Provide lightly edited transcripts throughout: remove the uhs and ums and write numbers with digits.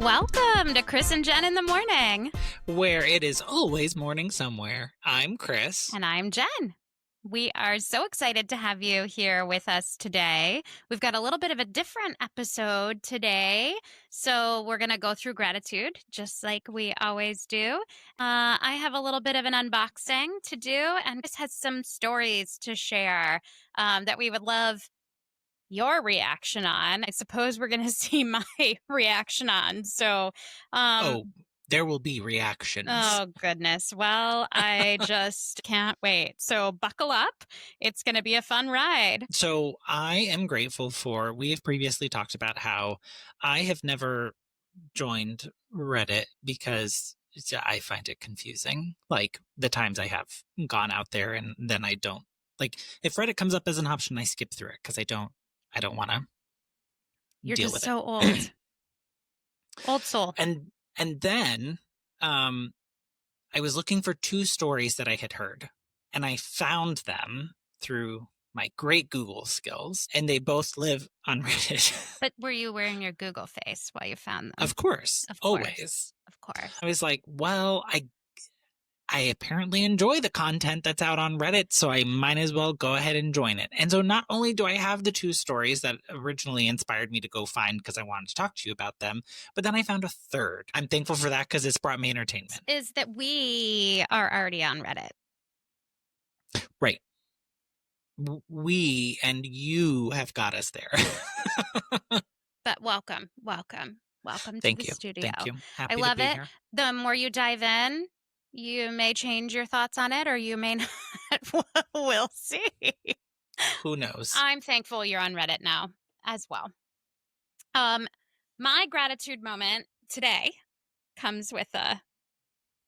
Welcome to Chris and Jen in the morning. Where it is always morning somewhere. I'm Chris. And I'm Jen. We are so excited to have you here with us today. We've got a little bit of a different episode today. So we're going to go through gratitude just like we always do. I have a little bit of an unboxing to do and Chris has some stories to share that we would love your reaction on. I suppose we're going to see my reaction on. So, there will be reactions. Oh, goodness. Well, I just can't wait. So buckle up. It's going to be a fun ride. So I am grateful we have previously talked about how I have never joined Reddit because I find it confusing. Like the times I have gone out there and then I don't. Like if Reddit comes up as an option, I skip through it because I don't want to You're deal just with so it. old. Old soul. And then I was looking for two stories that I had heard, and I found them through my great Google skills, and they both live on Reddit. But were you wearing your Google face while you found them? Of course. Always. Of course. I was like, well, I apparently enjoy the content that's out on Reddit, so I might as well go ahead and join it. And so not only do I have the two stories that originally inspired me to go find because I wanted to talk to you about them, but then I found a third. I'm thankful for that because it's brought me entertainment. Is that we are already on Reddit. Right. We and you have got us there. But welcome to the studio. Thank you. Happy I love to be it. Here. The more you dive in, you may change your thoughts on it or you may not. We'll see. Who knows? I'm thankful you're on Reddit now as well. My gratitude moment today comes with a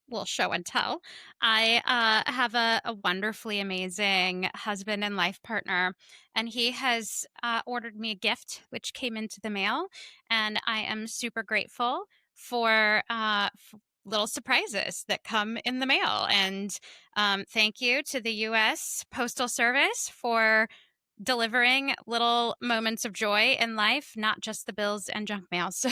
little show and tell. I have a wonderfully amazing husband and life partner, and he has ordered me a gift, which came into the mail, and I am super grateful for little surprises that come in the mail. And thank you to the U.S. Postal Service for delivering little moments of joy in life, not just the bills and junk mail. So,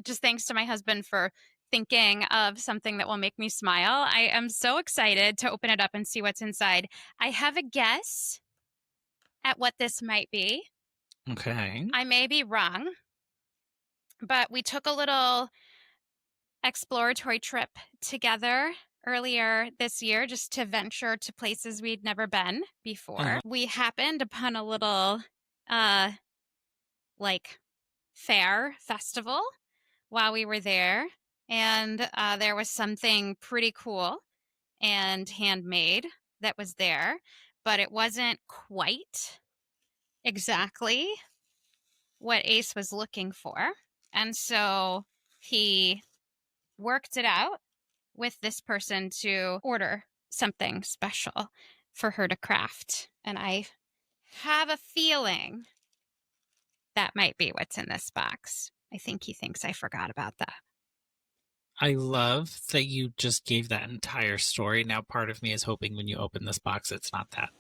just thanks to my husband for thinking of something that will make me smile. I am so excited to open it up and see what's inside. I have a guess at what this might be. Okay. I may be wrong, but we took a little exploratory trip together earlier this year just to venture to places we'd never been before. Uh-huh. We happened upon a little festival while we were there, and there was something pretty cool and handmade that was there, but it wasn't quite exactly what Ace was looking for. And so he worked it out with this person to order something special for her to craft. And I have a feeling that might be what's in this box. I think he thinks I forgot about that. I love that you just gave that entire story. Now part of me is hoping when you open this box, it's not that.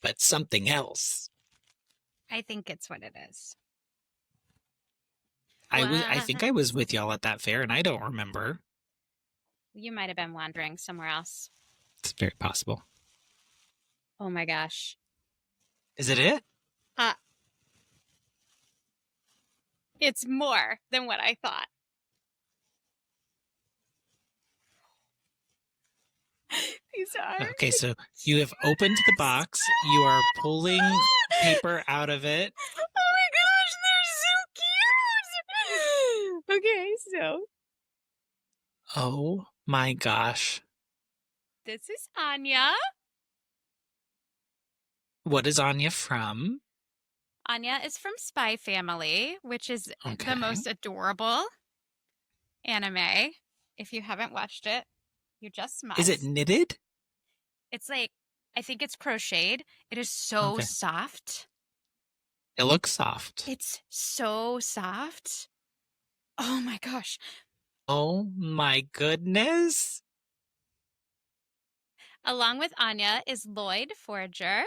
But something else. I think it's what it is. I think I was with y'all at that fair, and I don't remember. You might have been wandering somewhere else. It's very possible. Oh my gosh. Is it it? It's more than what I thought. These are. Okay, so you have opened the box. You are pulling paper out of it. Oh my gosh, they're so cute. Okay, so. Oh my gosh. This is Anya. What is Anya from? Anya is from Spy Family, which is the most adorable anime. If you haven't watched it, you just must. Is it knitted? It's I think it's crocheted. It is so soft. It looks soft. It's so soft. Oh my gosh. Oh my goodness. Along with Anya is Lloyd Forager.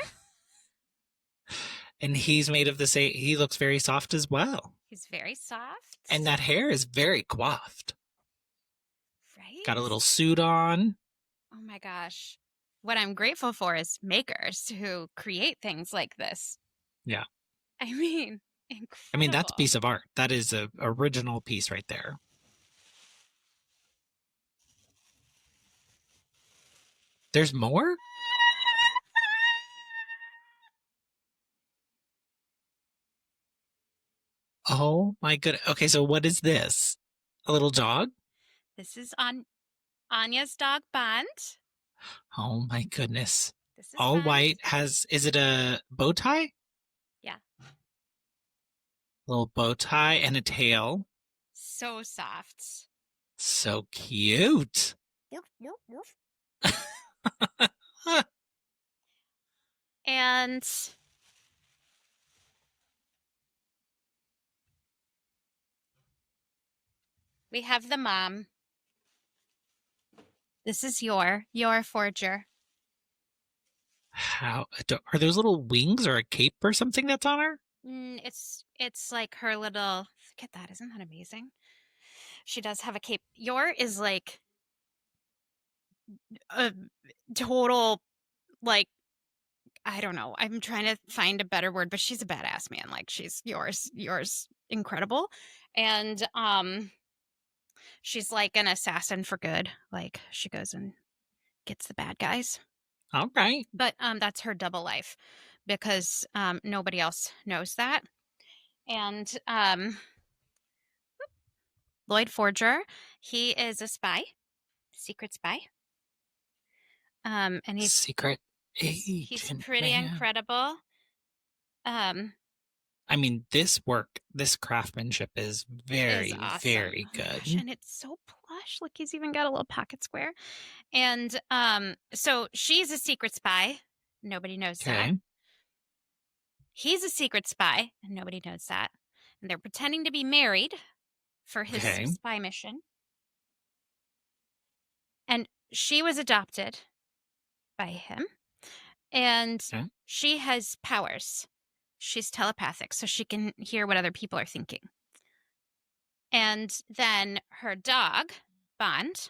And he's made of the same, he looks very soft as well. He's very soft. And that hair is very coiffed. Got a Right? little suit on. Oh my gosh. What I'm grateful for is makers who create things like this. Yeah. I mean, I mean, that's a incredible. piece of art. That is a original piece right there. There's more? Oh my good. Okay, so what is this? A little dog? This is on Anya's dog Bond. Oh my goodness. This is All Bond. white has, is it a bow tie? Yeah. Little bow tie and a tail. So soft. So cute. Nope, nope, nope. And we have the mom. This is your forger. How are those little wings or a cape or something that's on her? It's like her little. Look at that! Isn't that amazing? She does have a cape. Yor is like a total like I don't know. I'm trying to find a better word, but she's a badass man. Like she's yours incredible. And she's like an assassin for good. Like she goes and gets the bad guys. All right. But that's her double life because nobody else knows that. And Lloyd Forger, he is a spy, secret spy. And Secret he's agent pretty man. incredible. I mean, this craftsmanship is Is very, awesome. very Oh my good. gosh, and it's so plush. Look, he's even got a little pocket square. And so she's a secret spy. Nobody knows that. Okay. He's a secret spy, and nobody knows that. And they're pretending to be married for his Okay. spy mission. And she was adopted by him. And Okay. she has powers. She's telepathic, so she can hear what other people are thinking. And then her dog, Bond,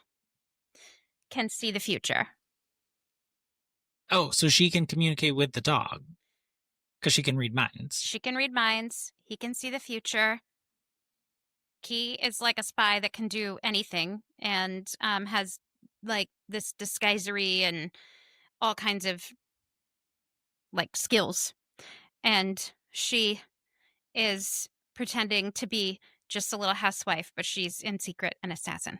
can see the future. Oh, so she can communicate with the dog because she can read minds. She can read minds. He can see the future. He is like a spy that can do anything and has like this disguisery and all kinds of like skills. And she is pretending to be just a little housewife, but she's in secret an assassin.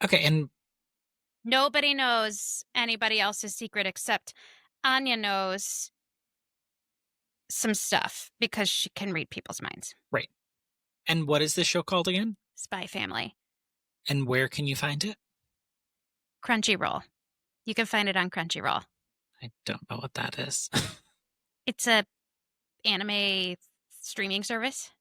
Okay, and Nobody knows anybody else's secret except Anya knows some stuff because she can read people's minds. right. And what is this show called again? Spy Family. And where can you find it? Crunchyroll. You can find it on Crunchyroll. I don't know what that is. It's a anime streaming service.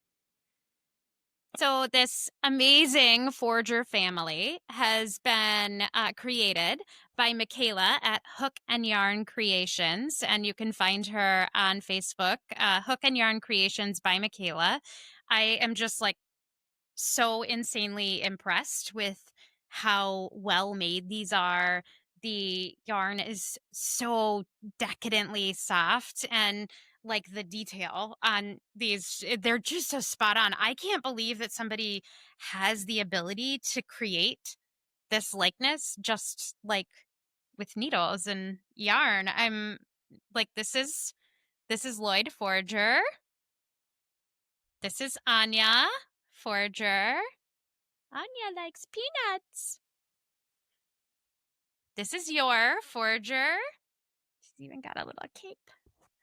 So this amazing forger family has been created by Makayla at Hook and Yarn Creations, and you can find her on Facebook, Hook and Yarn Creations by Makayla. I am just like so insanely impressed with how well made these are. The yarn is so decadently soft and like the detail on these they're just so spot on. I can't believe that somebody has the ability to create this likeness just like with needles and yarn. I'm like this is Lloyd Forger. This is Anya Forger. Anya likes peanuts. This is your Forger. She's even got a little cape.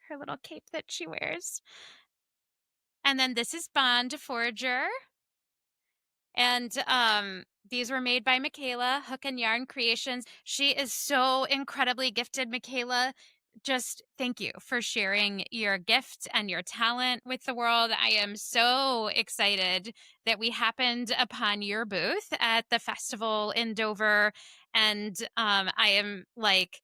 Her little cape that she wears. And then this is Bond Forger. And these were made by Makayla, Hook and Yarn Creations. She is so incredibly gifted, Makayla. Just thank you for sharing your gift and your talent with the world. I am so excited that we happened upon your booth at the festival in Dover. And I am like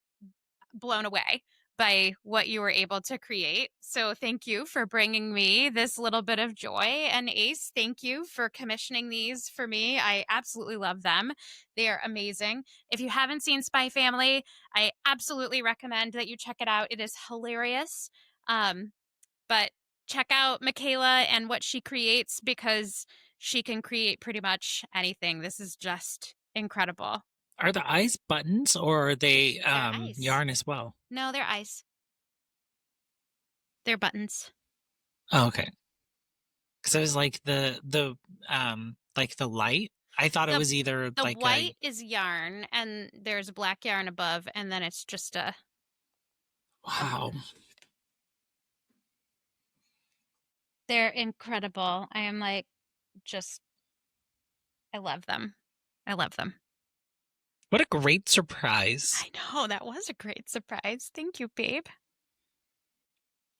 blown away by what you were able to create. So thank you for bringing me this little bit of joy. And Ace, thank you for commissioning these for me. I absolutely love them. They are amazing. If you haven't seen Spy Family, I absolutely recommend that you check it out. It is hilarious. But check out Makayla and what she creates because she can create pretty much anything. This is just incredible. Are the eyes buttons or are they They're ice. yarn as well? No, they're ice. They're buttons. Oh, okay. Because I was like like the light. I thought it was either The like white is yarn, and there's black yarn above, and then it's just a. Wow. They're incredible. I am like, just, I love them. I love them. What a great surprise. I know, that was a great surprise. Thank you, babe.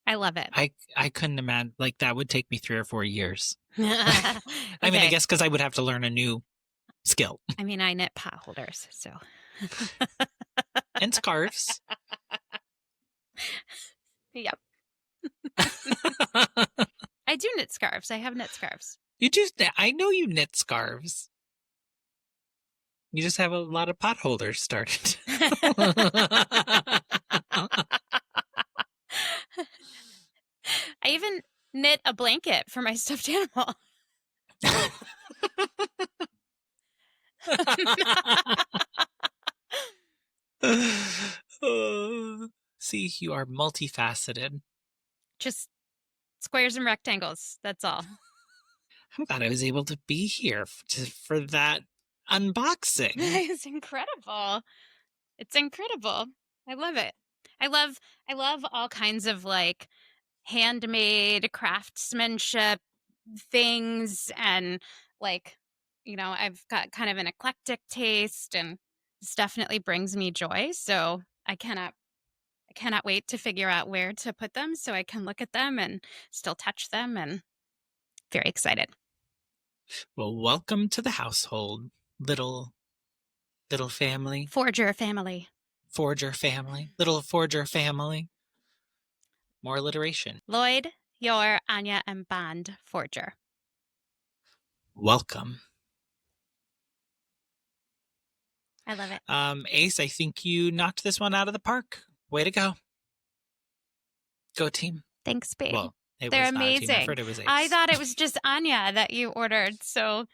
I love it. I couldn't imagine, like, that would take me 3 or 4 years. I I mean, I guess because I would have to learn a new skill. I mean, I knit pot holders, so. And scarves. Yep. I do knit scarves. I have knit scarves. You do. I know you knit scarves. You just have a lot of pot holders started. I even knit a blanket for my stuffed animal. See, you are multifaceted. Just squares and rectangles. That's all. I'm glad I was able to be here for that unboxing. It's incredible. It's incredible. I love it. I love all kinds of like handmade craftsmanship things, and like, you know, I've got kind of an eclectic taste, and this definitely brings me joy. So I cannot wait to figure out where to put them so I can look at them and still touch them, and very excited. Well, welcome to the household, little family. Forger family. Forger family. Little Forger family. More alliteration. Lloyd, your Anya, and Bond Forger. Welcome. I love it. Ace, I think you knocked this one out of the park. Way to go. Go team. Thanks, babe. Well, they're amazing. Effort, it was Ace. I thought it was just Anya that you ordered, so.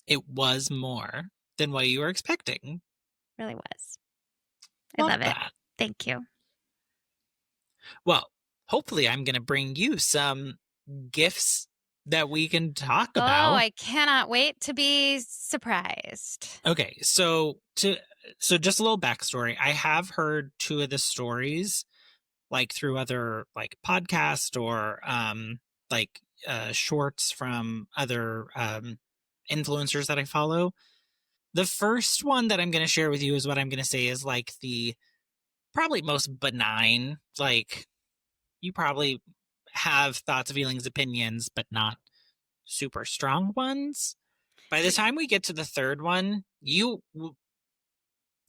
It was more than what you were expecting. Really was. I love it. Thank you. Well, hopefully I'm going to bring you some gifts that we can talk about. Oh, I cannot wait to be surprised. Okay, so just a little backstory. I have heard 2 of the stories, like through other like podcasts or shorts from other influencers that I follow. The first one that I'm going to share with you is what I'm going to say is like the probably most benign. Like, you probably have thoughts, feelings, opinions, but not super strong ones. By the time we get to the third one, you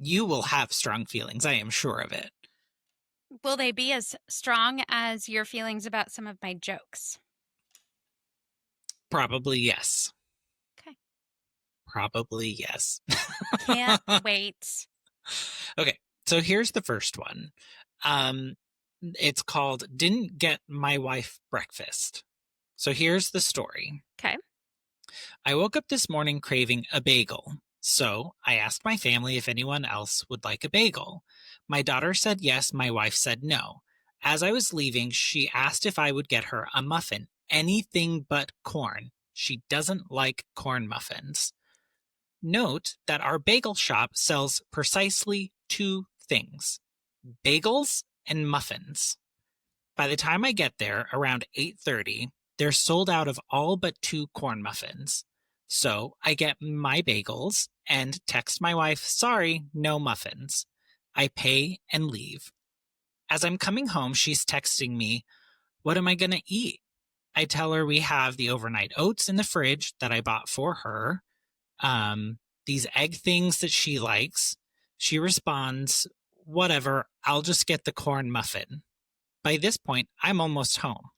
will have strong feelings. I am sure of it. Will they be as strong as your feelings about some of my jokes? Probably yes. Okay. Probably yes. Can't wait. Okay, so here's the first one. It's called Didn't Get My Wife Breakfast. So here's the story. Okay. I woke up this morning craving a bagel. So I asked my family if anyone else would like a bagel. My daughter said yes, my wife said no. As I was leaving, she asked if I would get her a muffin, anything but corn. She doesn't like corn muffins. Note that our bagel shop sells precisely 2 things: bagels and muffins. By the time I get there, around 8:30, they're sold out of all but 2 corn muffins. So I get my bagels and text my wife, sorry, no muffins. I pay and leave. As I'm coming home, she's texting me, what am I going to eat? I tell her we have the overnight oats in the fridge that I bought for her. These egg things that she likes. She responds, whatever, I'll just get the corn muffin. By this point, I'm almost home.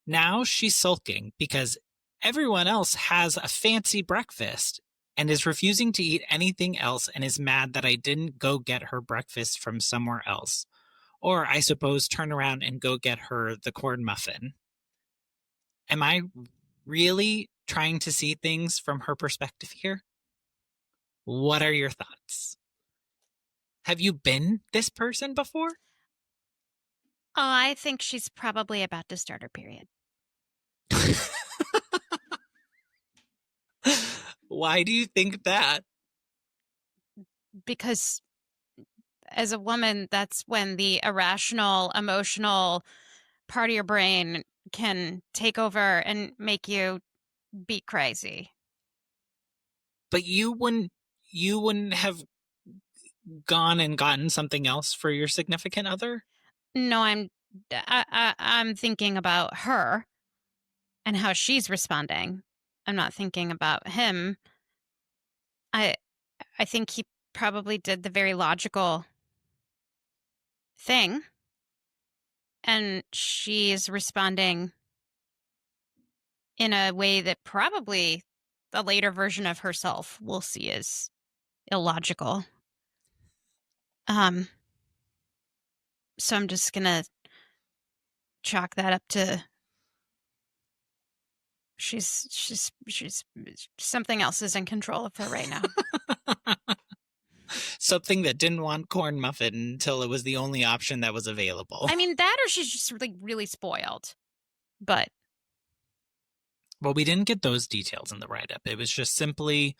Now she's sulking because everyone else has a fancy breakfast and is refusing to eat anything else and is mad that I didn't go get her breakfast from somewhere else. Or, I suppose, turn around and go get her the corn muffin. Am I really trying to see things from her perspective here? What are your thoughts? Have you been this person before? Oh, I think she's probably about to start her period. Why do you think that? Because as a woman, that's when the irrational, emotional part of your brain can take over and make you be crazy. But you wouldn't have gone and gotten something else for your significant other? No, I'm thinking about her and how she's responding. I'm not thinking about him. I I think he probably did the very logical thing, and she's responding in a way that probably the later version of herself will see as illogical. Um, so I'm just gonna chalk that up to she's something else is in control of her right now. Something that didn't want corn muffin until it was the only option that was available. I mean, that or she's just like really spoiled. But Well, we didn't get those details in the write-up. It was just simply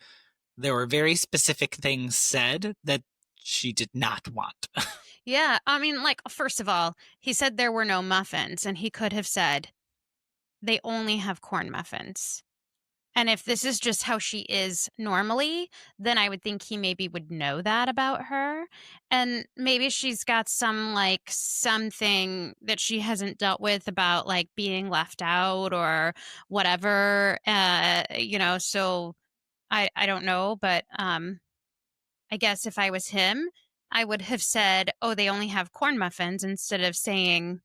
there were very specific things said that she did not want. yeah, I mean, like, first of all, he said there were no muffins, and he could have said they only have corn muffins. And if this is just how she is normally, then I would think he maybe would know that about her. And maybe she's got some like something that she hasn't dealt with about like being left out or whatever. So I don't know, but I guess if I was him, I would have said, "Oh, they only have corn muffins," instead of saying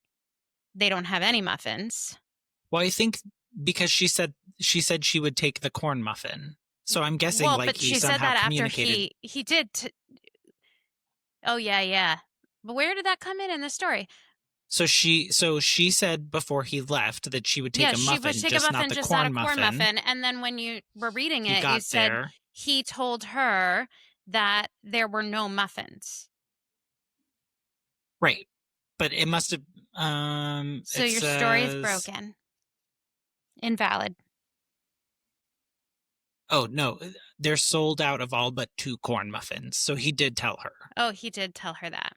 they don't have any muffins. Well, I think because she said she would take the corn muffin. So I'm guessing Well, like but he she said somehow that after communicated. he did. Oh yeah, yeah. But where did that come in the story? So she said before he left that she would take Yeah, a she would muffin, take a just not muffin, the just not a corn corn muffin. muffin. And then when you were reading He it, you got said there. he told her that there were no muffins. Right. But it must have So it your story is says, broken, invalid. oh no, they're sold out of all but 2 corn muffins. So he did tell her. Oh, he did tell her that.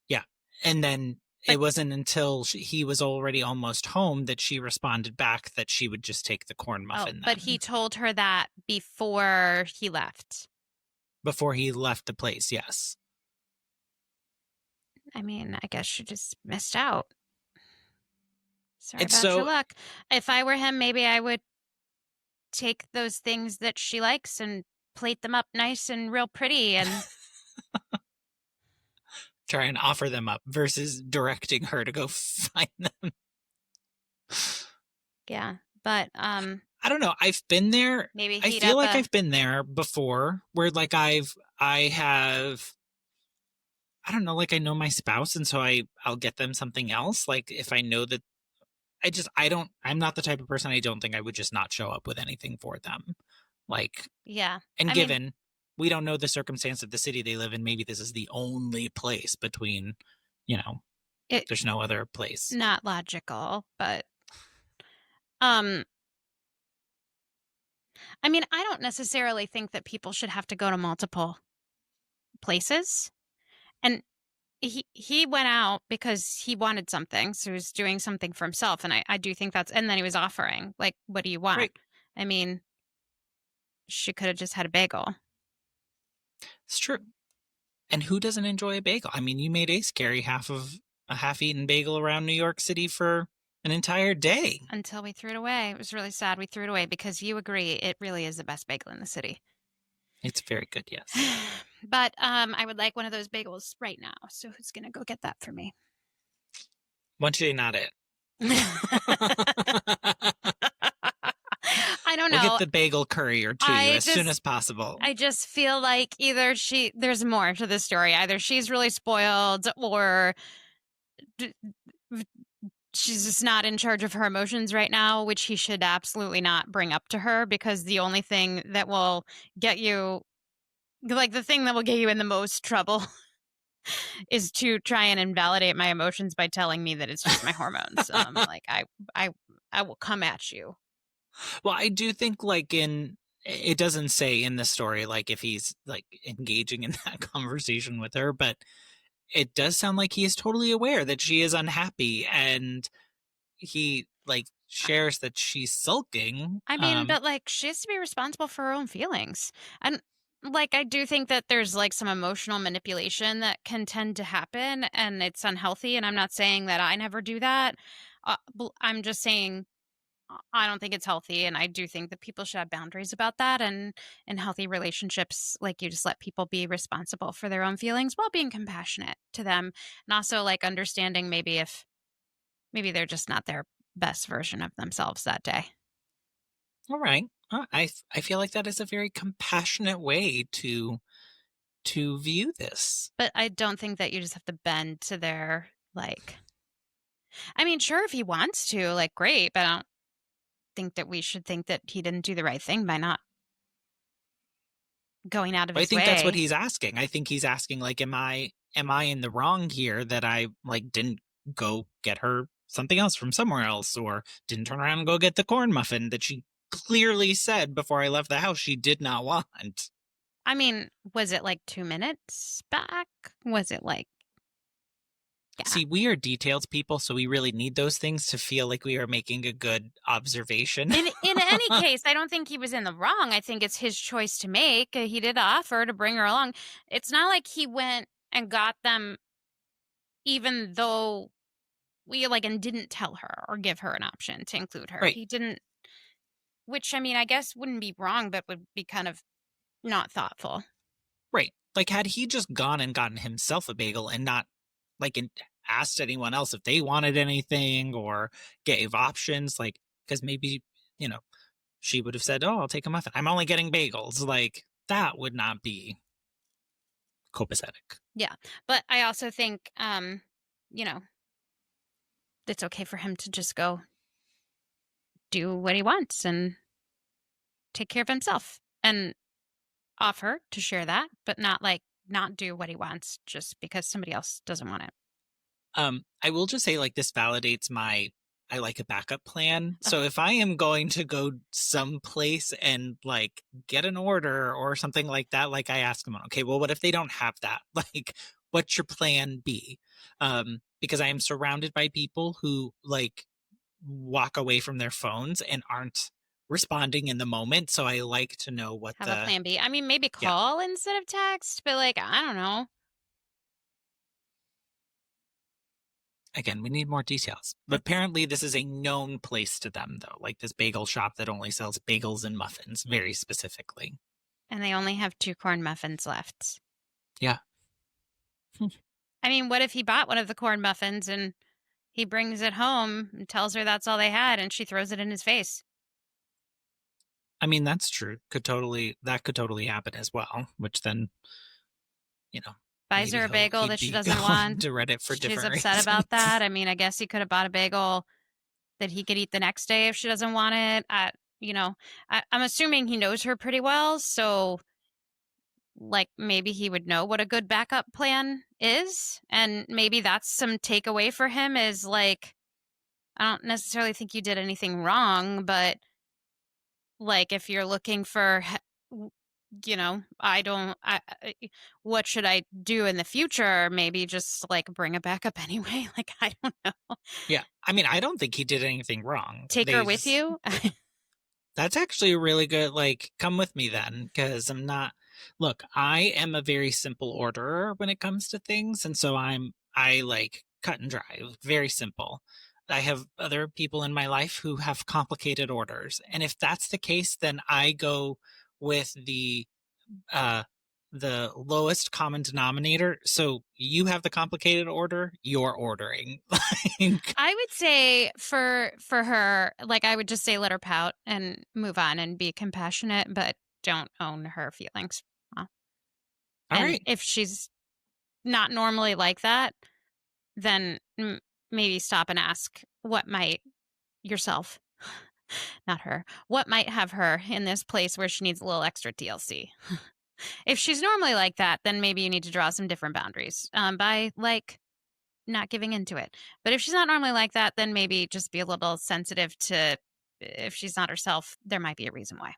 Yeah. And then But it wasn't until he was already almost home that she responded back that she would just take the corn oh, muffin but he then. told her that before he left. Before he left the place, yes. I mean, I guess she just missed out. Sorry It's about your so luck. If I were him, maybe I would take those things that she likes and plate them up nice and real pretty and try and offer them up versus directing her to go find them. yeah. But I don't know. I've been there. maybe I heat feel up like a I've been there before where like I have I don't know, like I know my spouse and so I'll get them something else. Like if I know that I'm not the type of person I don't think I would just not show up with anything for them. Like yeah. and I mean, given we don't know the circumstance of the city they live in, maybe this is the only place between, you know, it there's no other place. not logical, but um I mean, I don't necessarily think that people should have to go to multiple places. And he went out because he wanted something, so he was doing something for himself, and I do think that's and then he was offering, like, what do you want? Right. I mean, she could have just had a bagel. It's true. And who doesn't enjoy a bagel? I mean, you made Ace carry half of a half-eaten bagel around New York City for an entire day. Until we threw it away. It was really sad we threw it away because you agree it really is the best bagel in the city. It's very good, yes. But I would like one of those bagels right now. So who's gonna go get that for me? One day, not it. I don't We'll get know. the bagel courier to you I as soon just as possible. I just feel like either there's more to the story. Either she's really spoiled or d- she's just not in charge of her emotions right now, which he should absolutely not bring up to her because the only thing that will get you, like the thing that will get you in the most trouble is to try and invalidate my emotions by telling me that it's just my hormones. Like I, I will come at you. Well, I do think like it doesn't say in the story like if he's like engaging in that conversation with her, but it does sound like he is totally aware that she is unhappy and he like shares that she's sulking. I mean, but like she has to be responsible for her own feelings. And like I do think that there's like some emotional manipulation that can tend to happen and it's unhealthy and I'm not saying that I never do that. I'm just saying I don't think it's healthy and I do think that people should have boundaries about that and in healthy relationships like you just let people be responsible for their own feelings while being compassionate to them and also like understanding maybe if maybe they're just not their best version of themselves that day. All right. I feel like that is a very compassionate way to view this. But I don't think that you just have to bend to their like I mean, sure if he wants to, like great, but I don't think that we should think that he didn't do the right thing by not going out of I his think that's what way. he's asking. I think he's asking like am I in the wrong here that I like didn't go get her something else from somewhere else or didn't turn around and go get the corn muffin that she clearly said before I left the house she did not want. I mean, was it like 2 minutes back? Was it like yeah. See, we are details people, so we really need those things to feel like we are making a good observation. In any case, I don't think he was in the wrong. I think it's his choice to make. He did offer to bring her along. It's not like he went and got them even though we like and didn't tell her or give her an option to include her. Right, He didn't, which I mean, I guess wouldn't be wrong, but would be kind of not thoughtful. right. Like, had he just gone and gotten himself a bagel and not, like, asked anyone else if they wanted anything or gave options, like, because maybe, you know, she would have said, oh, I'll take a muffin. I'm only getting bagels. Like, that would not be copacetic. Yeah. But I also think, you know, it's okay for him to just go do what he wants and take care of himself and offer to share that, but not like not do what he wants just because somebody else doesn't want it. I will just say, like, this validates I like a backup plan. Oh, So if I am going to go someplace and like get an order or something like that, like I ask them, okay, well, what if they don't have that? Like, what's your plan B? Because I am surrounded by people who like walk away from their phones and aren't responding in the moment. So I like to know what have a plan B. I mean, maybe yeah. call instead of text, but like, I don't know. Again, we need more details. But apparently, this is a known place to them, though. Like this bagel shop that only sells bagels and muffins, very specifically. And they only have 2 corn muffins left. Yeah. I mean, what if he bought one of the corn muffins and he brings it home and tells her that's all they had and she throws it in his face? I mean, that's true. That could totally happen as well, which then, you know, Buys maybe her a bagel he'd that she be doesn't going want. to Reddit for She's different upset about reasons. that. I mean, I guess he could have bought a bagel that he could eat the next day if she doesn't want it. You know, I'm assuming he knows her pretty well, so like maybe he would know what a good backup plan is, and maybe that's some takeaway for him is like I don't necessarily think you did anything wrong, but like if you're looking for you know, what should I do in the future? Maybe just like bring a backup anyway. Like, I don't know. Yeah. I mean, I don't think he did anything wrong. Take her with you. That's actually a really good, like, come with me then, because look, I am a very simple orderer when it comes to things. And so I like cut and dry, very simple. I have other people in my life who have complicated orders. And if that's the case, then I go with the uh, the lowest common denominator. So you have the complicated order, you're ordering. Like, I would say for her, like I would just say let her pout and move on and be compassionate, but don't own her feelings. Uh, all And right, if she's not normally like that, then maybe stop and ask what might yourself, not her, what might have her in this place where she needs a little extra TLC. If she's normally like that, then maybe you need to draw some different boundaries by like not giving into it. But if she's not normally like that, then maybe just be a little sensitive to if she's not herself, there might be a reason why.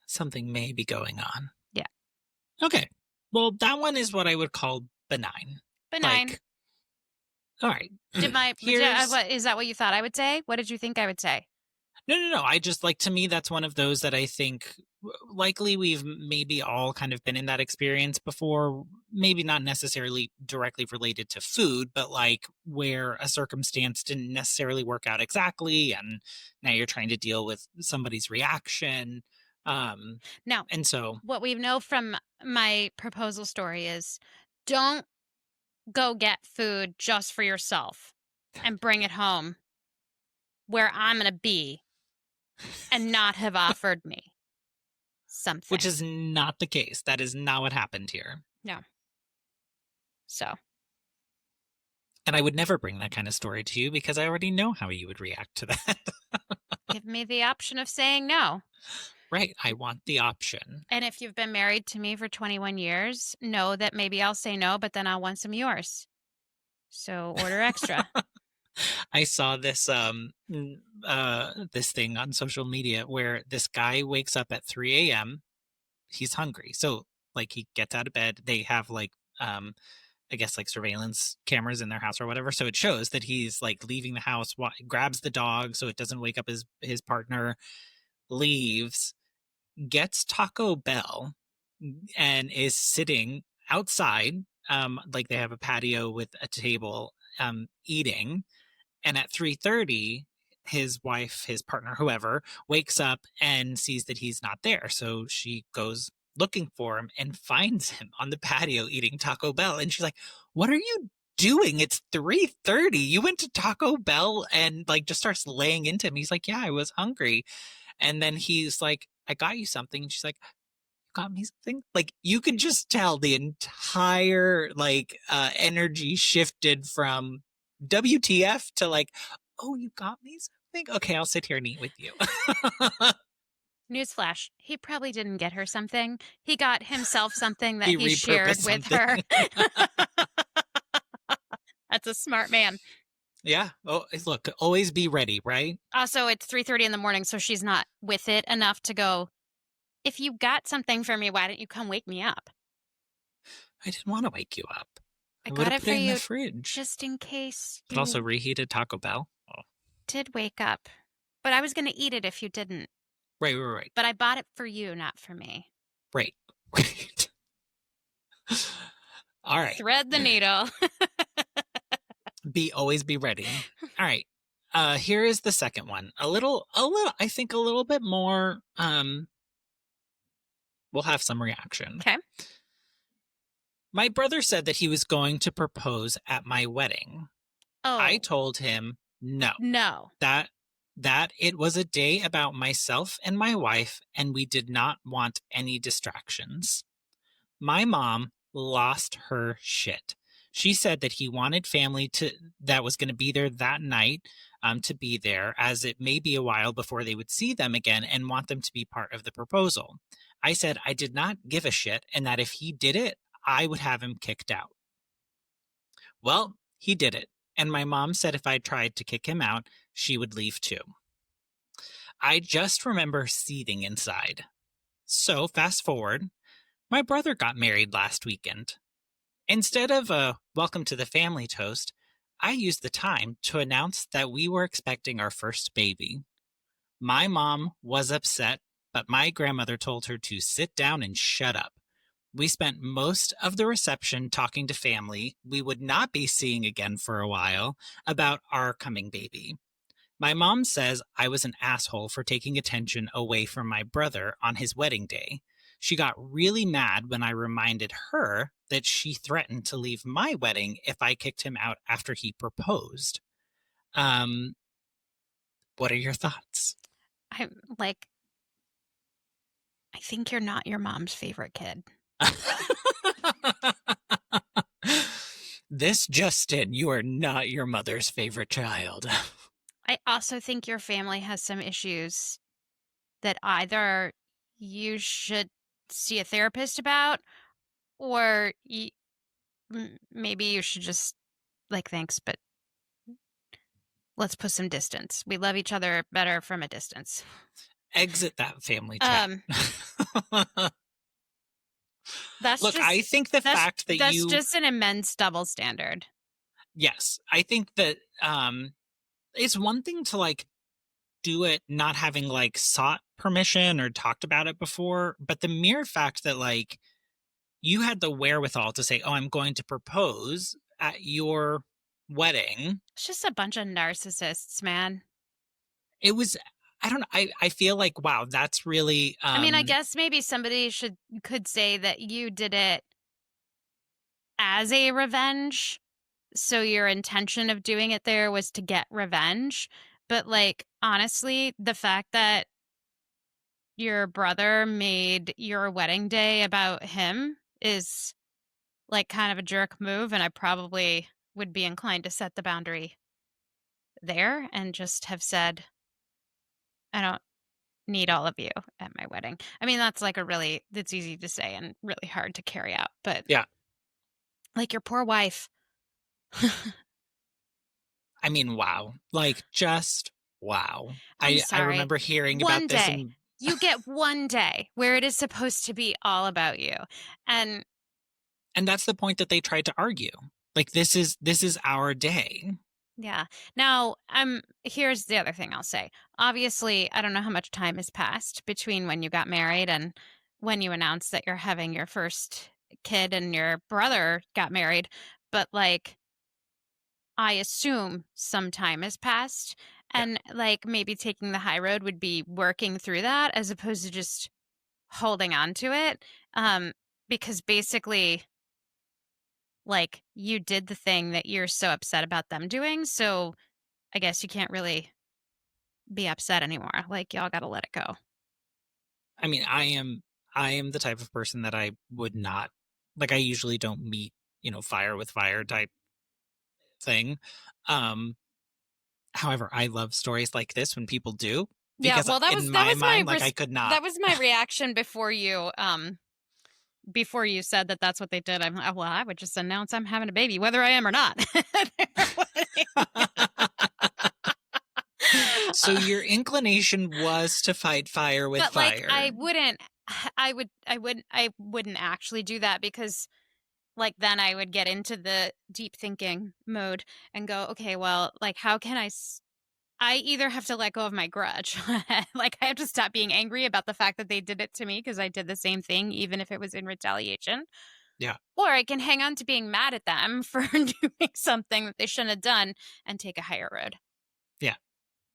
something may be going on. Yeah. Okay. Well, that one is what I would call benign. Benign. Like, all right. What is that what you thought I would say? What did you think I would say? No. I just like, to me, that's one of those that I think likely we've maybe all kind of been in that experience before. Maybe not necessarily directly related to food, but like where a circumstance didn't necessarily work out exactly. And now you're trying to deal with somebody's reaction. Now, And so, what we know from my proposal story is don't go get food just for yourself and bring it home where I'm going to be and not have offered me something. which is not the case. That is not what happened here. No. So. And I would never bring that kind of story to you because I already know how you would react to that. Give me the option of saying no. Right. I want the option. And if you've been married to me for 21 years, know that maybe I'll say no, but then I'll want some yours. So order extra. I saw this this thing on social media where this guy wakes up at 3 a.m. He's hungry. So like he gets out of bed. They have like I guess like surveillance cameras in their house or whatever. So it shows that he's like leaving the house, grabs the dog so it doesn't wake up his partner, leaves, gets Taco Bell, and is sitting outside. Like they have a patio with a table, eating. And at 3:30, his wife, his partner, whoever, wakes up and sees that he's not there. So she goes looking for him and finds him on the patio eating Taco Bell. And she's like, "What are you doing? It's 3:30. You went to Taco Bell?" And like just starts laying into him. He's like, "Yeah, I was hungry." And then he's like, "I got you something." And she's like, got me something. Like you can just tell the entire like energy shifted from WTF to like, "Oh, you got me something? Okay, I'll sit here and eat with you." Newsflash, he probably didn't get her something. He got himself something that he shared repurposed with something. her. That's a smart man. Yeah. Oh, look, always be ready, right? Also, it's 3:30 in the morning, so she's not with it enough to go, if you got something for me, why didn't you come wake me up? I didn't want to wake you up. I I would got have it put for it in the you fridge. just in case But you also reheated Taco Bell. Oh, did wake up. But I was going to eat it if you didn't. right. But I bought it for you, not for me. Right. All right. Thread the needle. Always be ready. All right. Here is the second one. A little, I think a little bit more, we'll have some reaction. Okay. My brother said that he was going to propose at my wedding. Oh. I told him no. No. That it was a day about myself and my wife, and we did not want any distractions. My mom lost her shit. She said that he wanted family that was going to be there that night, to be there, as it may be a while before they would see them again and want them to be part of the proposal. I said I did not give a shit and that if he did it, I would have him kicked out. Well, he did it, and my mom said if I tried to kick him out, she would leave too. I just remember seething inside. So, fast forward, my brother got married last weekend. Instead of a welcome to the family toast, I used the time to announce that we were expecting our first baby. My mom was upset, but my grandmother told her to sit down and shut up. We spent most of the reception talking to family we would not be seeing again for a while about our coming baby. My mom says I was an asshole for taking attention away from my brother on his wedding day. She got really mad when I reminded her that she threatened to leave my wedding if I kicked him out after he proposed. Um, what are your thoughts? I'm like, I think you're not your mom's favorite kid. This Justin, you are not your mother's favorite child. I also think your family has some issues that either you should see a therapist about, or maybe you should just, like, thanks, but let's put some distance. We love each other better from a distance. Exit that family chat. Um, that's Look, I just think the fact that that's you, just an immense double standard. yes, I think that it's one thing to like do it not having like sought permission or talked about it before, but the mere fact that like you had the wherewithal to say, "Oh, I'm going to propose at your wedding." It's just a bunch of narcissists, man. It was, I don't know, I feel like wow, that's really I mean, I guess maybe somebody could say that you did it as a revenge. So your intention of doing it there was to get revenge. But like, honestly, the fact that your brother made your wedding day about him is like kind of a jerk move. And I probably would be inclined to set the boundary there and just have said, I don't need all of you at my wedding. I mean, that's easy to say and really hard to carry out. But yeah. like your poor wife. I mean, wow. Like just wow. I'm I sorry. remember hearing One about this day. and You get one day where it is supposed to be all about you. And that's the point that they tried to argue. Like this is our day. yeah. Now, here's the other thing I'll say. Obviously, I don't know how much time has passed between when you got married and when you announced that you're having your first kid and your brother got married, but like I assume some time has passed, Yeah. and like maybe taking the high road would be working through that as opposed to just holding on to it. Um, because basically, like, you did the thing that you're so upset about them doing, so I guess you can't really be upset anymore. Like, y'all gotta let it go. I mean, I am the type of person that I would not like I usually don't meet, you know, fire with fire type thing. Um However, I love stories like this when people do Yeah, because well, in my mind like I could not. that was my reaction before you said that that's what they did. I'm like, well, I would just announce I'm having a baby, whether I am or not. So your inclination was to fight fire with But like, fire. I wouldn't actually do that because like then I would get into the deep thinking mode and go, okay, well, like how can I either have to let go of my grudge. Like I have to stop being angry about the fact that they did it to me because I did the same thing, even if it was in retaliation. Yeah. Or I can hang on to being mad at them for doing something that they shouldn't have done and take a higher road. Yeah.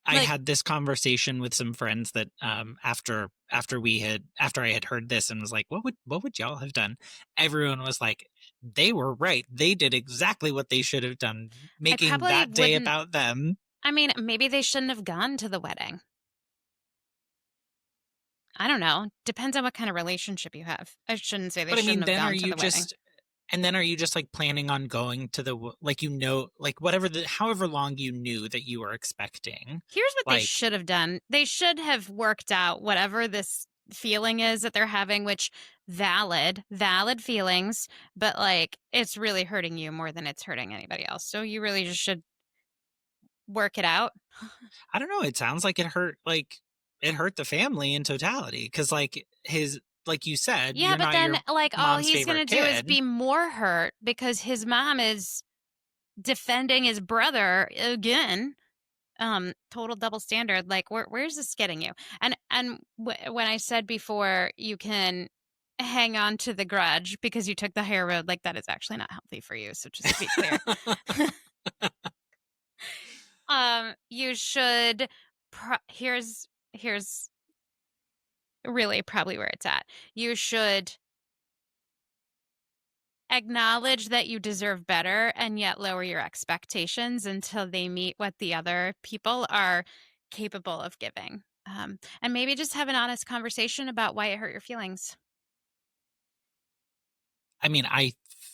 I Like, had this conversation with some friends that after I had heard this and was like, what would y'all have done? Everyone was like, they were right. They did exactly what they should have done, I making probably that day wouldn't. about them. I mean, maybe they shouldn't have gone to the wedding. I don't know. Depends on what kind of relationship you have. I shouldn't say they But I shouldn't mean, have then are gone to you the wedding. just and then are you just like planning on going to the like you know like whatever the however long you knew that you were expecting? Here's what they Like should have done. They should have worked out whatever this feeling is that they're having, which valid feelings, but like it's really hurting you more than it's hurting anybody else. So you really just should work it out. I don't know, it sounds like it hurt the family in totality cuz like his like you said, Yeah, you're but not then your like all mom's he's favorite gonna do is kid. be more hurt because his mom is defending his brother again. Total double standard. Like where's this getting you? And when I said before you can hang on to the grudge because you took the higher road, like that is actually not healthy for you, so just to be clear. You should here's really probably where it's at. You should acknowledge that you deserve better and yet lower your expectations until they meet what the other people are capable of giving. And maybe just have an honest conversation about why it hurt your feelings. I mean, I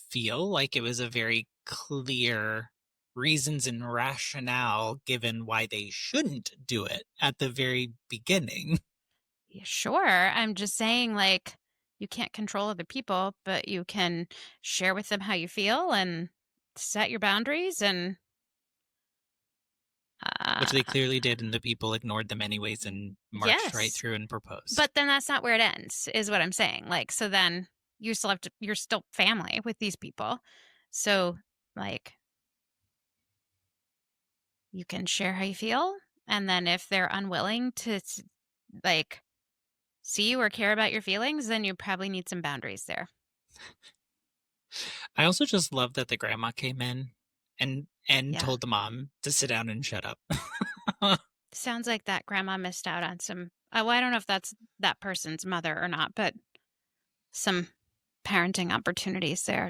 feel like it was a very clear reasons and rationale given why they shouldn't do it at the very beginning. Yeah, sure. I'm just saying, like, you can't control other people, but you can share with them how you feel and set your boundaries and Which they uh, clearly did, and the people ignored them anyways and marched right yes. through and proposed. But then that's not where it ends, is what I'm saying. Like, so then you still have to, you're still family with these people. So, like, you can share how you feel. And then if they're unwilling to, like, see you or care about your feelings, then you probably need some boundaries there. I also just love that the grandma came in and Yeah. told the mom to sit down and shut up. Sounds like that grandma missed out on some, well, I don't know if that's that person's mother or not, but some parenting opportunities there.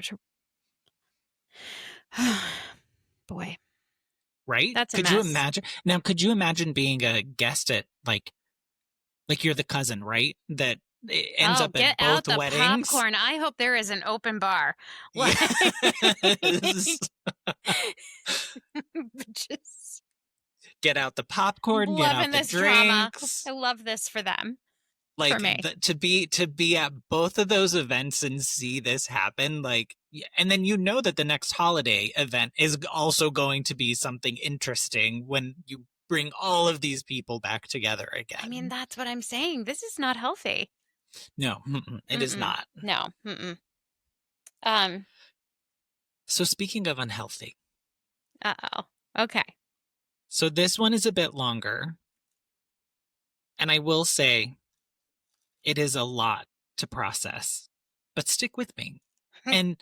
Boy, Right? that's a Could you mess. imagine? Now, could you imagine being a guest at like you're the cousin, right? That it ends Oh, up get at out both the weddings. popcorn. I hope there is an open bar. Like, Yes. just Get out the popcorn, get out loving the this drama. drinks. I love this for them, for Like me. to be at both of those events and see this happen, like, and then you know that the next holiday event is also going to be something interesting when you bring all of these people back together I mean, again. that's what I'm saying. This is not healthy. No, it is Mm-mm. not. No. Mm-mm. Um, So speaking of unhealthy, uh-oh. Okay. so this one is a bit longer, and I will say it is a lot to process, but stick with me. And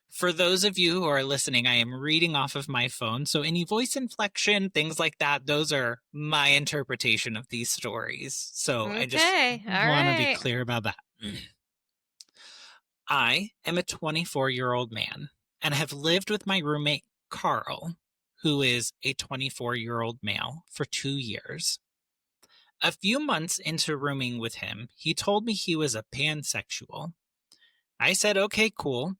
for those of you who are listening, I am reading off of my phone. So any voice inflection, things like that, those are my interpretation of these stories. So I just Okay. All want to be right. clear about that. I am a 24-year-old man and have lived with my roommate, Carl, who is a 24-year-old male, for 2 years. A few months into rooming with him, he told me he was a pansexual. I said, okay, cool.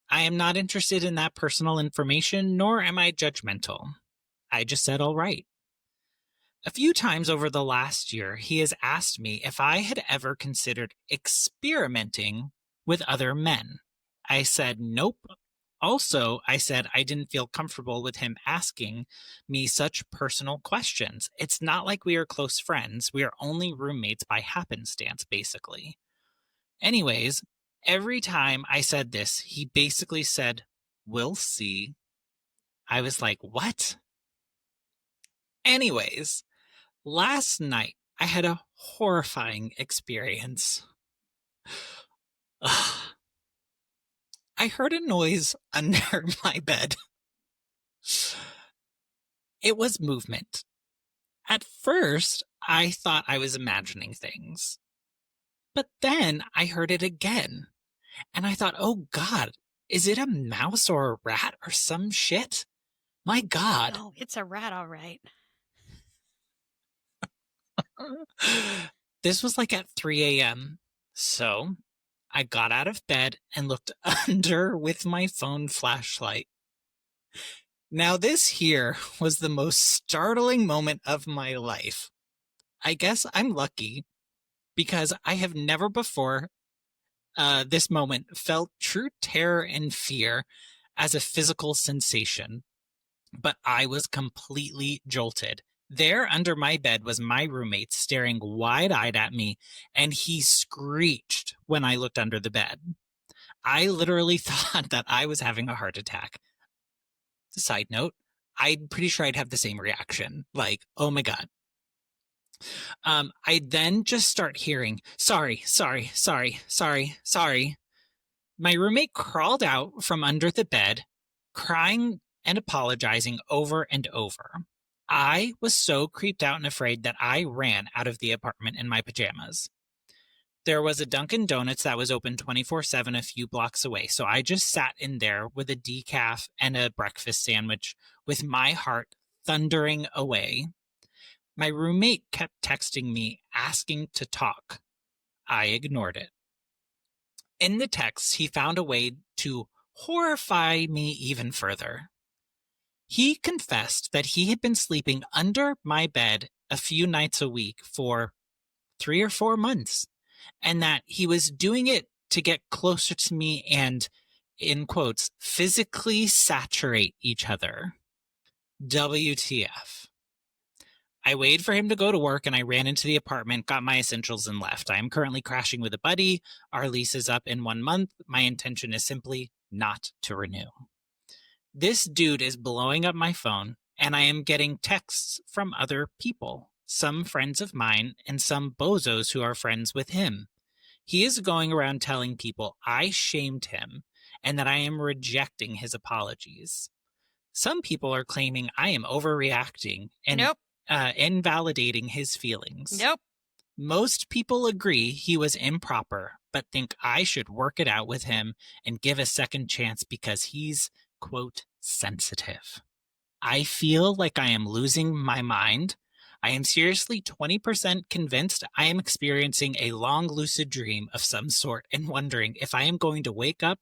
I am not interested in that personal information, nor am I judgmental. I just said, all right. A few times over the last year, he has asked me if I had ever considered experimenting with other men. I said, nope. Also, I said I didn't feel comfortable with him asking me such personal questions. It's not like we are close friends. We are only roommates by happenstance, basically. Anyways, every time I said this, he basically said, we'll see. I was like, what? Anyways, last night I had a horrifying experience. Ugh. I heard a noise under my bed. It was movement. At first, I thought I was imagining things. But then I heard it again. And I thought, oh God, is it a mouse or a rat or some shit? My God. Oh, it's a rat, all right. This was like at 3 a.m. So I got out of bed and looked under with my phone flashlight. Now, this here was the most startling moment of my life. I guess I'm lucky because I have never before this moment felt true terror and fear as a physical sensation, but I was completely jolted. There under my bed was my roommate staring wide eyed at me, and he screeched when I looked under the bed. I literally thought that I was having a heart attack. Side note, I'm pretty sure I'd have the same reaction. Like, oh my God. I then just start hearing, sorry, sorry, sorry, sorry, sorry. My roommate crawled out from under the bed, crying and apologizing over and over. I was so creeped out and afraid that I ran out of the apartment in my pajamas. There was a Dunkin' Donuts that was open 24/7 a few blocks away. So I just sat in there with a decaf and a breakfast sandwich with my heart thundering away. My roommate kept texting me asking to talk. I ignored it. In the text, he found a way to horrify me even further. He confessed that he had been sleeping under my bed a few nights a week for 3 or 4 months, and that he was doing it to get closer to me and, in quotes, physically saturate each other. WTF. I waited for him to go to work and I ran into the apartment, got my essentials, and left. I am currently crashing with a buddy. Our lease is up in 1 month. My intention is simply not to renew. This dude is blowing up my phone, and I am getting texts from other people, some friends of mine and some bozos who are friends with him. He is going around telling people I shamed him and that I am rejecting his apologies. Some people are claiming I am overreacting and Nope. invalidating his feelings. Nope. Most people agree he was improper, but think I should work it out with him and give a second chance because he's, quote, sensitive. I feel like I am losing my mind. I am seriously 20% convinced I am experiencing a long lucid dream of some sort and wondering if I am going to wake up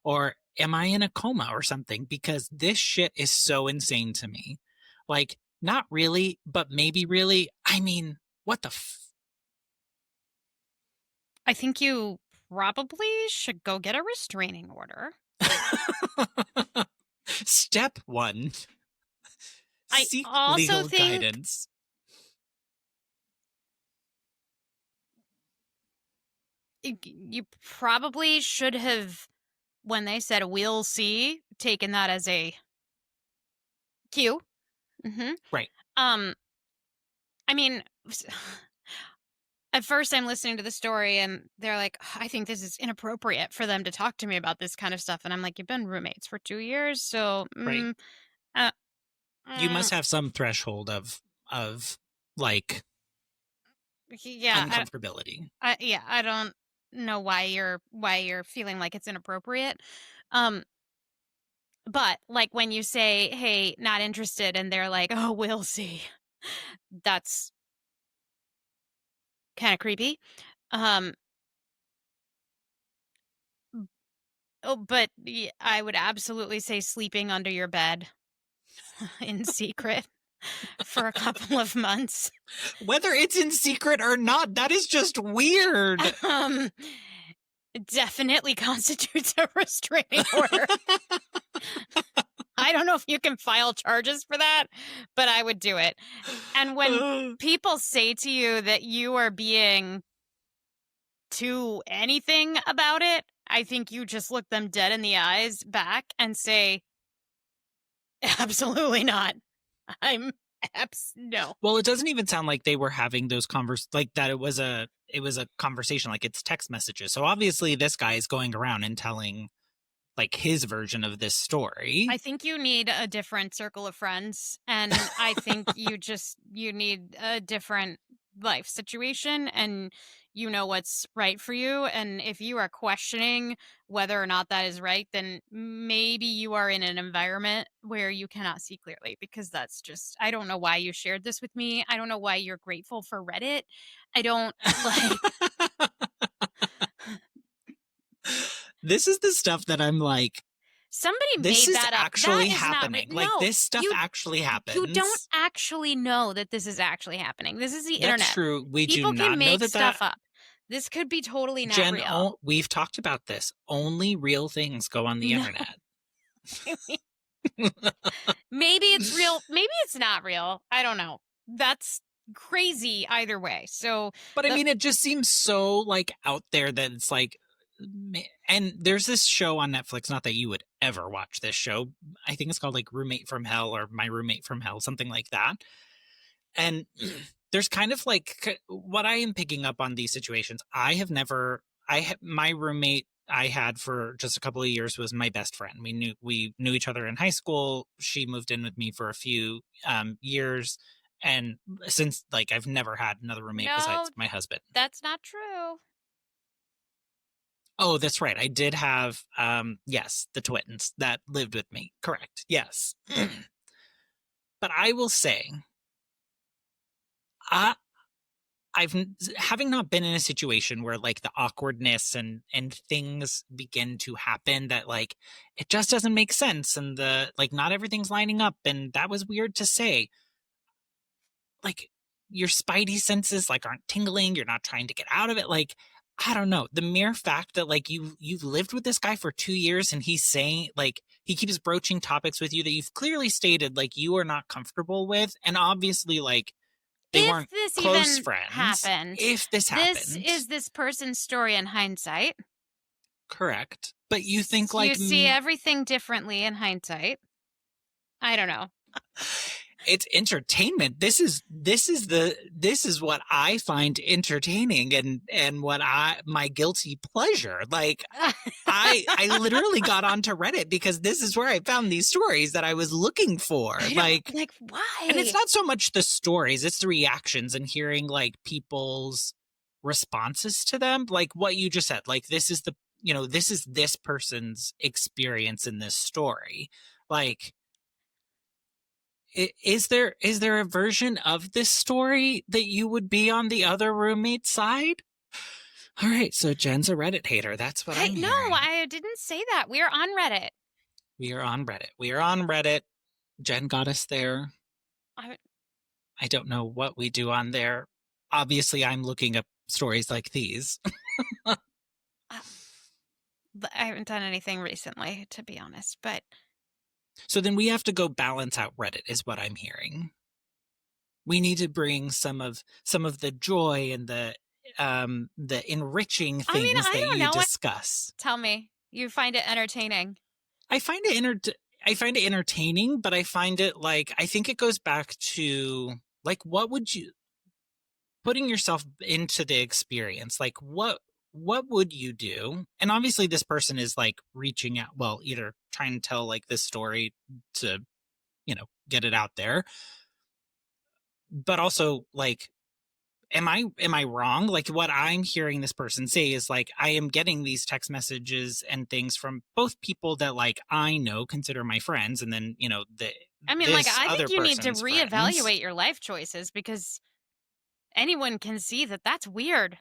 or am I in a coma or something, because this shit is so insane to me. Like, not really, but maybe really. I mean, what the I think you probably should go get a restraining order. Step 1. I Seek also legal think guidance. you probably should have, when they said we'll see, taken that as a cue. Mm-hmm. Right. I mean, at first I'm listening to the story and they're like, I think this is inappropriate for them to talk to me about this kind of stuff. And I'm like, you've been roommates for 2 years. So, Right. uh, You must have some threshold of like yeah, uncomfortability. I don't know why you're feeling like it's inappropriate. But like when you say, hey, not interested, and they're like, oh, we'll see. That's kind of creepy. Um, but I would absolutely say sleeping under your bed in secret for a couple of months. Whether it's in secret or not, that is just weird. Definitely constitutes a restraining order. I don't know if you can file charges for that, but I would do it. And when people say to you that you are being too anything about it, I think you just look them dead in the eyes back and say, absolutely not. No. Well, it doesn't even sound like they were having those like that it was a conversation, like it's text messages. So obviously this guy is going around and telling like his version of this story. I think you need a different circle of friends, and I think you need a different life situation, and you know what's right for you. And if you are questioning whether or not that is right, then maybe you are in an environment where you cannot see clearly, because that's just, I don't know why you shared this with me. I don't know why you're grateful for Reddit. I don't like. This is the stuff that I'm like, Somebody this made is that up. actually That is happening. not, Like no, this stuff actually happens. You don't actually know that this is actually happening. This is the internet. That's true. We People do can not make know that stuff up. This could be totally not Jen, real. we've talked about this. Only real things go on the internet. Maybe it's real. Maybe it's not real. I don't know. That's crazy either way. So, but I mean, it just seems so like out there that it's like, and there's this show on Netflix, not that you would ever watch this show. I think it's called like Roommate from Hell or My Roommate from Hell, something like that. And there's kind of like what I am picking up on these situations. My roommate I had for just a couple of years was my best friend. We knew each other in high school. She moved in with me for a few years. And since like I've never had another roommate besides my husband. That's not true. Oh, that's right. I did have, yes, the twins that lived with me. Correct. Yes. But I will say, I, I've having not been in a situation where like the awkwardness and things begin to happen that like it just doesn't make sense and the like not everything's lining up and that was weird to say. Like your spidey senses like aren't tingling, you're not trying to get out of it. Like I don't know. The mere fact that like you've lived with this guy for 2 years and he's saying like he keeps broaching topics with you that you've clearly stated like you are not comfortable with, and obviously like they If weren't this close even friends. happened, If this this happened, is this person's story in hindsight. correct. But you think You like see everything differently in hindsight. I don't know. it's entertainment. This is what I find entertaining and what my guilty pleasure. Like I literally got onto Reddit because this is where I found these stories that I was looking for. I don't Like, like and it's why. not so much the stories, it's the reactions and hearing like people's responses to them. Like what you just said, like this is this person's experience in this story. Like is there a version of this story that you would be on the other roommate's side? All right, so Jen's a Reddit hater. That's what Hey, I'm no, hearing. I didn't say that. We're on Reddit. We are on Reddit. We are on Reddit. Jen got us there. I, I don't know what we do on there. Obviously, I'm looking up stories like these. I I haven't done anything recently, to be honest. But So then we have to go balance out Reddit, is what I'm hearing. We need to bring some of the joy and the enriching I mean, things I that don't you know. discuss. Tell me, you find it entertaining. I find it I find it entertaining, but I find it like I think it goes back to like what would you putting yourself into the experience, like what would you do? And obviously this person is like reaching out, well, either trying to tell like this story to, get it out there, but also like am I wrong? Like what I'm hearing this person say is like I am getting these text messages and things from both people that like I know consider my friends, and then I mean, like, this I other think you need to person's friends. reevaluate your life choices because anyone can see that that's weird.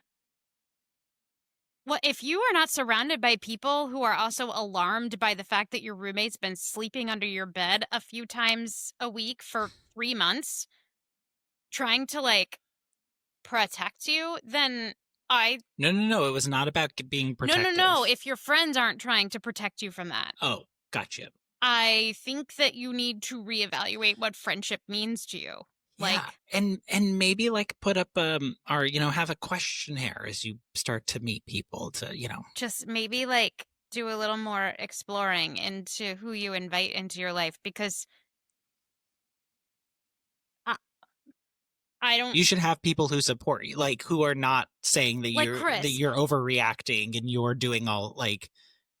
Well, if you are not surrounded by people who are also alarmed by the fact that your roommate's been sleeping under your bed a few times a week for 3 months, trying to like protect you, then I. No, it was not about being No, no, no. protective. If your friends aren't trying to protect you from that, Oh, gotcha. I think that you need to reevaluate what friendship means to you. Yeah, Like, and maybe like put up or have a questionnaire as you start to meet people to. just maybe like do a little more exploring into who you invite into your life because I, I don't You should have people who support you, like who are not saying that like that Chris. you're overreacting and you're doing all like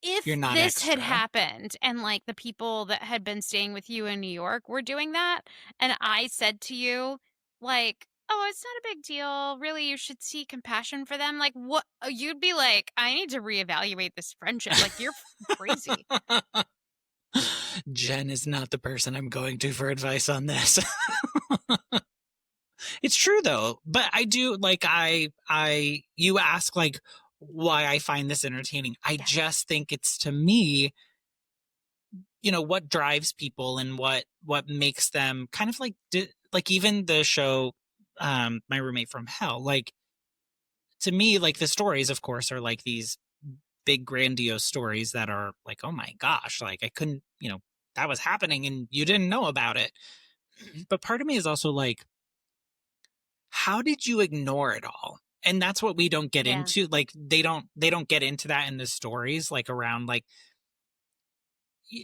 you're If not this had extra. happened and like the people that had been staying with you in New York were doing that, and I said to you, like, oh, it's not a big deal. Really, you should see compassion for them. Like, what? You'd be like, I need to reevaluate this friendship. Like, you're crazy. Jen is not the person I'm going to for advice on this. It's true though, but I do like you ask like why I find this entertaining. I Yes. just think it's to me, what drives people and what makes them kind of like even the show My Roommate from Hell, like to me like the stories of course are like these big grandiose stories that are like oh my gosh, like I couldn't, that was happening and you didn't know about it. But part of me is also like how did you ignore it all? And that's what we don't get Yeah. into. Like they don't get into that in the stories, like around like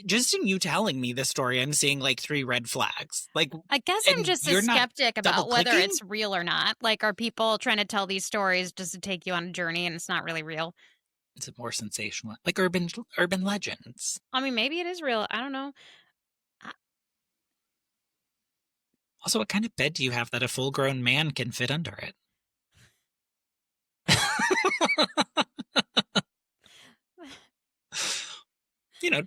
just in you telling me this story, I'm seeing like 3 red flags. Like, I guess I'm and just a you're not skeptic double about whether clicking. it's real or not. Like, are people trying to tell these stories just to take you on a journey and it's not really real? It's a more sensational, like urban legends. I mean, maybe it is real. I don't know. Also, what kind of bed do you have that a full grown man can fit under it?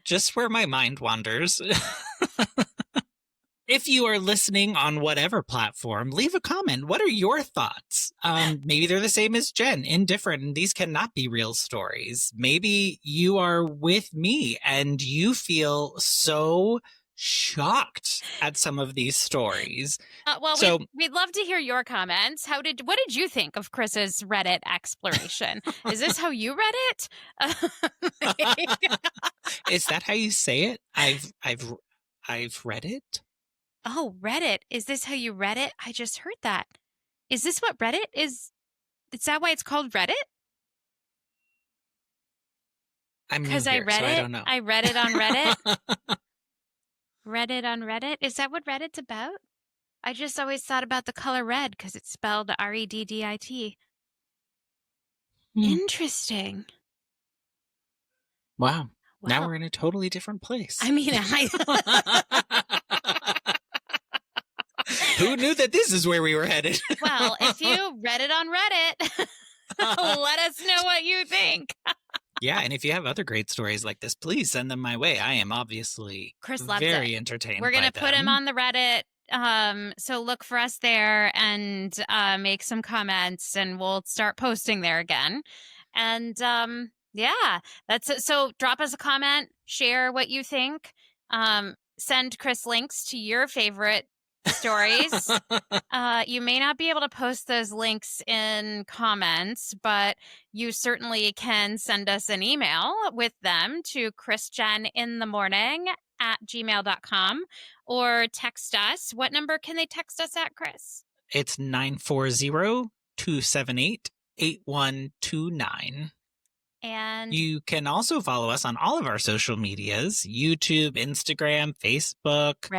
just where my mind wanders. If you are listening on whatever platform, leave a comment. What are your thoughts? Maybe they're the same as Jen, indifferent, and these cannot be real stories. Maybe you are with me and you feel so shocked at some of these stories. Well, So we'd love to hear your comments. What did you think of Chris's Reddit exploration? Is this how you read it? is that how you say it? I've read it. Oh, Reddit. Is this how you read it? I just heard that. Is this what Reddit is? Is that why it's called Reddit? I'm new Because I here, read so it. I don't know. I read it on Reddit. Reddit on Reddit. Is that what Reddit's about? I just always thought about the color red because it's spelled Reddit. Interesting. Wow. Now we're in a totally different place. I mean, who knew that this is where we were headed? Well, if you read it on Reddit, let us know what you think. Yeah, and if you have other great stories like this, please send them my way. I am obviously Chris loves very it. entertained. We're going to by put them. him on the Reddit. So look for us there and make some comments, and we'll start posting there again. And yeah, that's it. So drop us a comment, share what you think, send Chris links to your favorite stories. You may not be able to post those links in comments, but you certainly can send us an email with them to chrisjeninthemorning@gmail.com or text us. What number can they text us at, Chris? It's 940-278-8129. And you can also follow us on all of our social medias: YouTube, Instagram, Facebook,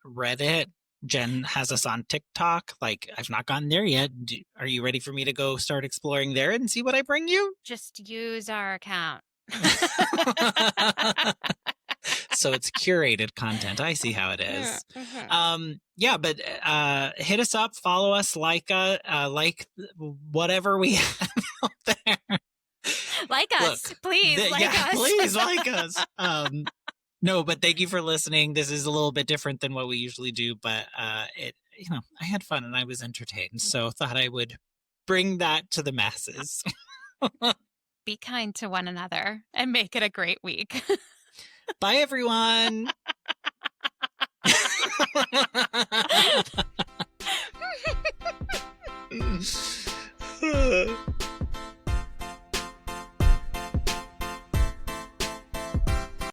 Reddit. Jen has us on TikTok. I've not gotten there yet. Are you ready for me to go start exploring there and see what I bring you? Just use our account. So it's curated content. I see how it is. Yeah, but hit us up, follow us, like whatever we have out there. Like us, Look, please. Us. Please like us. No, but thank you for listening. This is a little bit different than what we usually do, but I had fun and I was entertained, so thought I would bring that to the masses. Be kind to one another and make it a great week. Bye, everyone.